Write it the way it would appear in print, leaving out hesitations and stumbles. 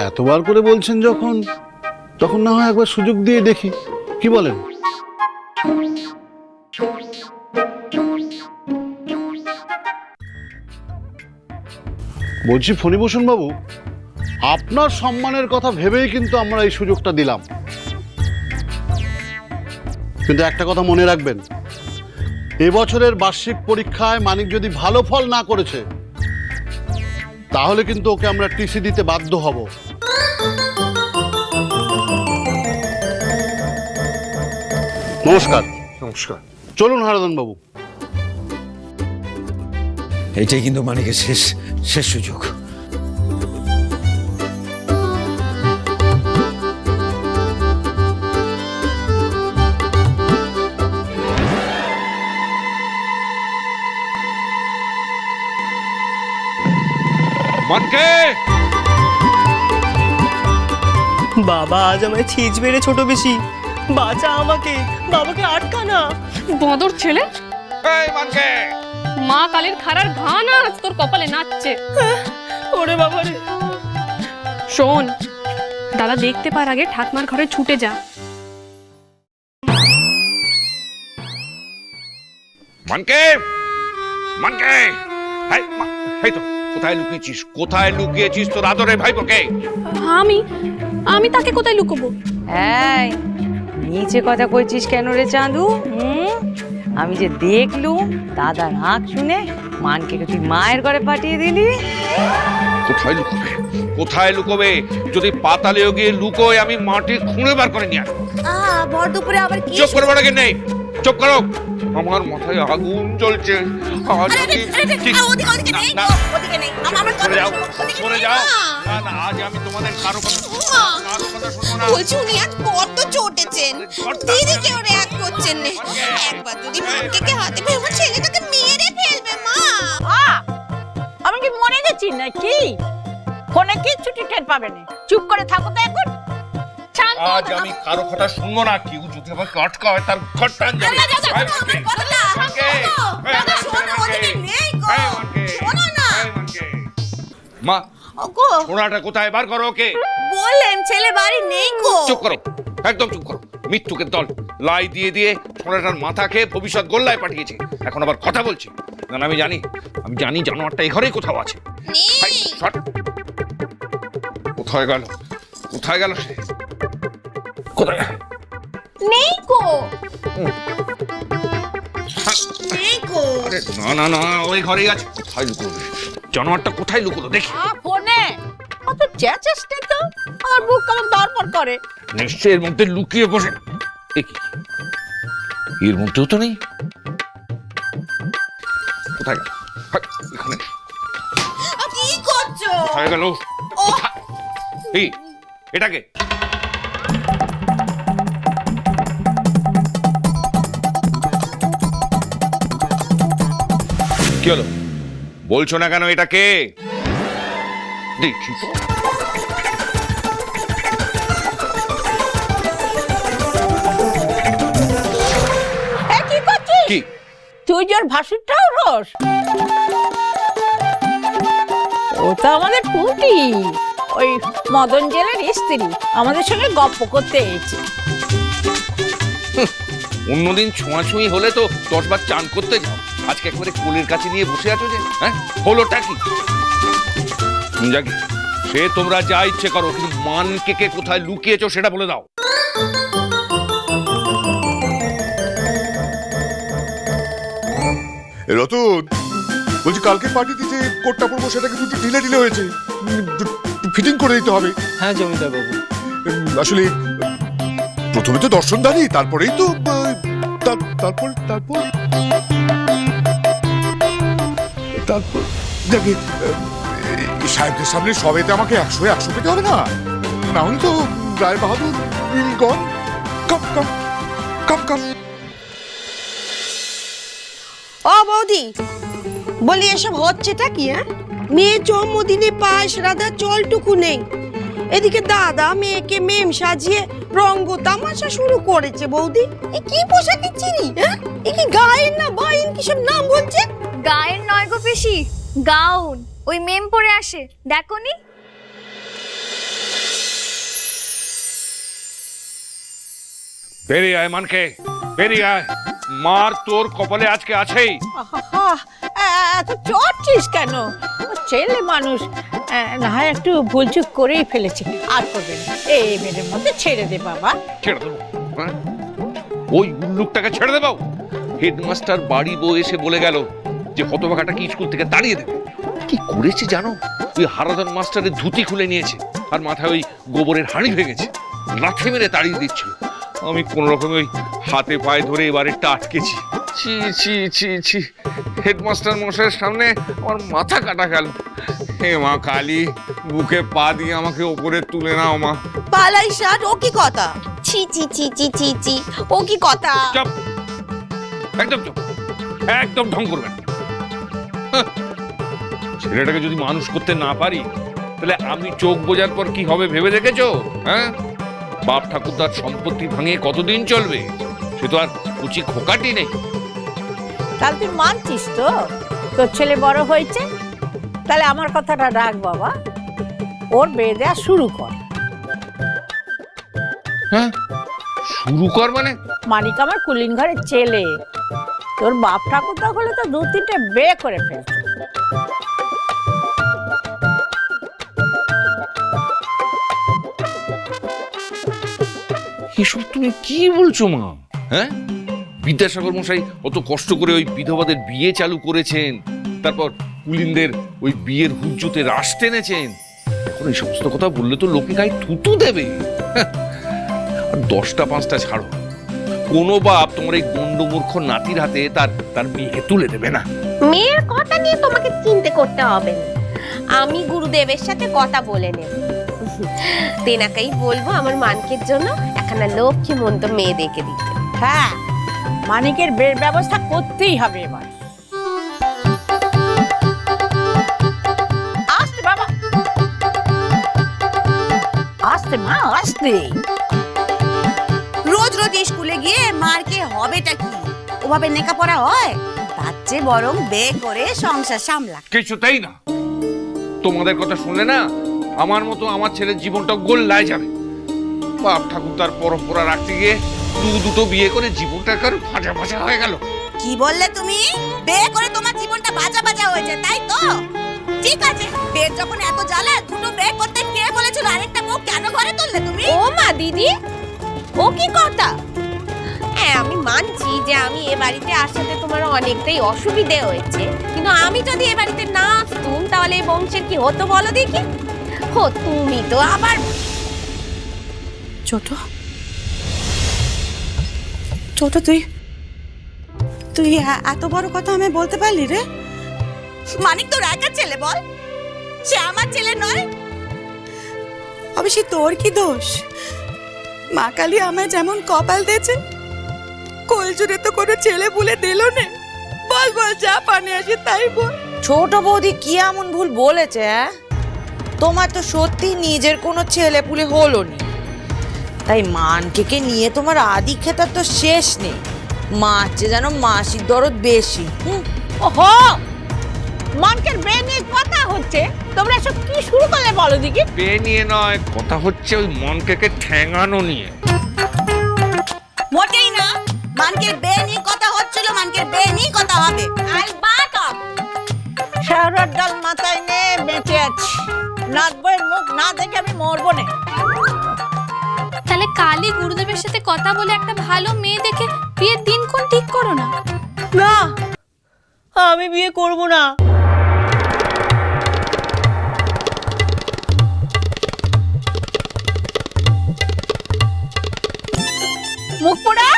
এতবার করে বলছেন যখন, তখন না হয় একবার সুযোগ দিয়ে দেখি, কি বলেন? বলছি ফণিভূষণ বাবু, আপনার সম্মানের কথা ভেবেই কিন্তু আমরা এই সুযোগটা দিলাম। কিন্তু একটা কথা মনে রাখবেন, এবছরের বার্ষিক পরীক্ষায় মানিক যদি ভালো ফল না করেছে, তাহলে কিন্তু ওকে আমরা টিসি দিতে বাধ্য হব। নমস্কার। নমস্কার। চলুন হারাধন বাবু। এটাই কিন্তু মানিকের শেষ সুযোগ। বাবা আজ আমায় ছিচ মেরে ছোট বেশি, বাঁচা আমাকে, বাবাকে আটকা না। বদর ছেলে, মা কালের খারার ঘা না আজ তোর কপালে নাচছে। ওরে বাবা রে। শোন, দাদা দেখতে পার আগে ঠাকমার ঘরে ছুটে যা। মানকে, মানকে, এই তো কোথায় লুকিয়েছিস? কোথায় লুকিয়েছিস তোর আদরে ভাইপোকে? আমি তাকে কোথায় লুকোবো? এই নিচে কথা কইছিস কেন রে চাঁদু? আমি যে দেখলুম দাদার হাঁক শুনে মানকে তুই মায়ের ঘরে পাঠিয়ে দিলি। কোথায় লুকোবে? কোথায় লুকোবে? যদি পাতালেও গিয়ে লুকোয় আমি মাটি খুঁড়ে বার করে নিয়ে আসবো। ভর দুপুরে আবার কি? চুপ করে বড় নেই, চুপ করো। আমার মাথায় আগুন জ্বলছে। আজ আমি সরে যাও। না আজ আমি তোমাদের কারো কথা শুনবো না। বলছি উনি আজ বড্ড চটেছেন, দিদিকেও রিঅ্যাক্ট করছেন না। একবার যদি মাকে হাতে পেয়ে আমার ছেলেটাকে মেরে ফেলবে মা। আমি কি মরে গেছি নাকি? ফোনে কিচ্ছুটি টের পাবে না, চুপ করে থাকো তো এখন। আজ আমি কারো কথা শুনবো না। কেউ যদি আমাকে আটকা হয় তার ঘর টান যাবে। মা, সোনাটা কোথায়? বার করো ওকে। বললেন ছেলে বাড়ি নেই গো। চুপ করো, একদম চুপ করো। মৃত্যুকে দল লাই দিয়ে দিয়ে সোনাটার মাথা খেয়ে ভবিষ্যৎ গোল্লায় পাঠিয়েছে। এখন আবার কথা বলছে। না আমি জানি জানোয়ারটা এই ঘরেই কোথাও আছে। কোথায় গেল? কোথায় গেল সে? কোথায়? নেই গো। নেই গো। আরে না ওই ঘরেই আছে। কোথায় লুকোবে? জানোয়ারটা কোথায় লুকোলো দেখি। ফোনে অত চেঁচাস না তো, আমার বুক কেমন দরপর করে। নিশ্চয়ই এর মধ্যে লুকিয়ে বসে। এর মধ্যেও তো নেই। কোথায় গেল? এখানে কি করছো? কোথায় গেল? এই এটাকে কি হলো? বলছো না কেন? এটাকে দেখি তো। কি করছিস? কি? তুই যে ওর ভাসুরটাও রস? ও তো আমাদের পুটি, ওই মদন জেলের স্ত্রী, আমাদের সঙ্গে গপ্প করতে এসেছে। অন্যদিন ছোঁয়াছুঁই হলে তো 10 বার চান করতে যাও, আজকে একবারে কোলের কাছে নিয়ে বসে আছো যে। হ্যাঁ, হলোটা কি? যাকে সে তোমরা যা ইচ্ছে করো, কিন্তু মানকে কে কোথায় লুকিয়েছো সেটা বলে দাও। রতন, বলছি কালকে পার্টিতে যে কোটটা পরবো সেটা কিন্তু একটু ঢিলে হয়েছে, ফিটিং করে দিতে হবে। হ্যাঁ জমিদার বাবু। আসলে প্রথমে তো দর্শনদারি, তারপরেই তো তারপর দেখি সাহেবদের সামনে সবেতে আমাকে 100 পেতে হবে না, না হলে তো রায় বাহাদুর গন কাপ কাপ কাপ কাপ। ও বৌদি, বলি এসব হচ্ছেটা কি? মেয়ের জন্মদিনে পায়েস রাধা জলটুকু নেই, এদিকে দাদা মেয়েকে মেম সাজিয়ে রঙ্গ তামাশা শুরু করেছে। বৌদি এ কি পোশাক চিনি? এ কি গায়ের না বাইন কি সব নাম বলছে? গায়ের নয় গো পিসি, গাউন। ওই মেম পরে আসে, দেখোনি? বেরিয়ে আয় মানকে, বেরিয়ে আয়। মার তোর কপালে আজকে আছেই। আহা, এত চড়ছিস কেন? ও ছেলে মানুষ, না হয় একটু ভুলচুক করেই ফেলেছে, আর করবে না। এই মেয়ের মধ্যে ছেড়ে দে বাবা। ছেড়ে দেবো? হ্যাঁ? ওই উল্লুকটাকে ছেড়ে দেবো? হেডমাস্টার বাড়ি বউ এসে বলে গেল যে হতভাগাটাকে স্কুল থেকে তাড়িয়ে দেবে। কি করেছে জানো? ওই হারাধন মাস্টারের ধুতি খুলে নিয়েছে আর মাথায় ওই গোবরের হাঁড়ি ভেঙেছে, লাথি মেরে তাড়িয়ে দিচ্ছিল। আমি কোন রকমে ওই হাতে পায়ে ধরে এবারেরটা আটকেছি। ছি ছি ছি ছি, হেডমাস্টার মশাইয়ের সামনে আমার মাথা কাটা গেল। হে মা কালী, বুকে পা দিয়ে আমাকে ওপরে তুলে নাও মা। পালাই ষাট, ও কি কথা? ছি ছি ছি ছি ছি ছি, ও কি কথা? চুপ, একদম চুপ, একদম ঢং করবেন। হাহ, ছেলেটাকে যদি মানুষ করতে না পারি তাহলে আমি চোখ বোঝার পর কি হবে ভেবে দেখেছো? হ্যাঁ, বাপ ঠাকুরদার সম্পত্তি ভাঙিয়ে কতদিন চলবে? সে তো আর উচি খোকাটি নেই। তাহলে তুই মানছিস তো তোর ছেলে বড় হয়েছে? তাহলে আমার কথাটা রাখ বাবা, ওর বিয়ে দেওয়া শুরু কর। হ্যাঁ, শুরু কর মানে? মানিক আমার কুলিন ঘরের ছেলে, তোর বাপ ঠাকুরদা হলে তো 2-3টে বিয়ে করে ফেলছে। এসব তুমি কি বলছো মা? হ্যাঁ, বিদ্যাসাগর মশাই অত কষ্ট করে ওই বিধবাদের বিয়ে চালু করেছেন, তারপর কুলিনদের ওই বিয়ের হুজ্জুতে রাশ টেনেছেন। এখন এই সমস্ত কথা বললে তো লোকে গায়ে থুতু দেবে। হ্যাঁ, আর 10টা 5টা ছাড়ো, কোনো বাপ তোমার এই গন্ডমূর্খ নাতির হাতে তার মেয়েকে তুলে দেবে না। মেয়ের কথা নিয়ে তোমাকে চিন্তা করতে হবে না, আমি গুরুদেবের সাথে কথা বলে নেব। তেনাকেই বলবো আমার মানকের জন্য একখানা লক্ষ্মীমন্ত মেয়ে দেখে দিতে। হ্যাঁ, মানিকের বিয়ের ব্যবস্থা করতেই হবে এবার। আসতে বাবা, আসতে মা, আসতে। রোজ রোজ স্কুলে গিয়ে মারকে হবেটা কি? ওভাবে লেখাপড়া হয়? তার চেয়ে বরং বিয়ে করে সংসার সামলা। কিছুতেই না। তোমাদের কথা শুনলে না আমার মতো আমার ছেলের জীবনটা গোল্লায় যাবে। বাপ ঠাকুরদার পরম্পরা রাখতে গিয়ে দুটো বিয়ে করে জীবনটা কার ভাজা ভাজা হয়ে গেল। কি বললে তুমি? বিয়ে করে তোমার জীবনটা বাজা বাজা হয়েছে, তাই তো? ঠিক আছে, বিয়ে যখন এত জ্বালা, দুটো বিয়ে করতে কে বলেছিল? আরেকটা বউ কেন ঘরে তুললে তুমি? ও মা দিদি, ও কি কথা? হ্যাঁ, আমি মানছি যে আমি এ বাড়িতে আসাতে তোমার অনেকটাই অসুবিধে হয়েছে, কিন্তু আমি যদি এ বাড়িতে না আসতুম তাহলে এই বংশের কি হতো বলো দেখি? হো, তুমি তো আবার ছোট ছোট, তুই এত বড় কথা আমি বলতে পারলি রে? মানিক তোর একার ছেলে বল, সে আমার ছেলে নয়। অবশ্যই তোর কি দোষ? মা কালী আমায় যেমন কপাল দিয়েছে, কোল জুড়ে তো কোনো ছেলে বলে দিল না। বল বল, যা পানি আসে তাই বল। ছোট বৌদি কি এমন ভুল বলেছে? তোমার তো সত্যি নিজের কোনো ছেলে পুলে হলো নি, তাই মানকে নিয়ে তোমার আদি খেতার তো শেষ নেই। মাছে যেন মাসির দরদ বেশি। ওহো, মানকের বিয়ে নিয়ে কথা হচ্ছে, তোমরা সব কি শুরু করলে বলো দেখি? বিয়ে নিয়ে নয়, কথা হচ্ছে ওই মনকে ঠ্যাঙানো নিয়ে। মোটেই না, মানকের বিয়ে নিয়ে কথা হচ্ছিল, মানকের বিয়ে নিয়ে কথা হবে। শেওড়ার ডাল মাথায় নে, বেঁচে আছি। নাতবইয়ের মুখ না দেখে আমি মরবো না। তাহলে কালই গুরুদেবের সাথে কথা বলে একটা ভালো মেয়ে দেখে বিয়ের দিনক্ষণ ঠিক করো না। না, আমি বিয়ে করব না। মুখ পোড়া,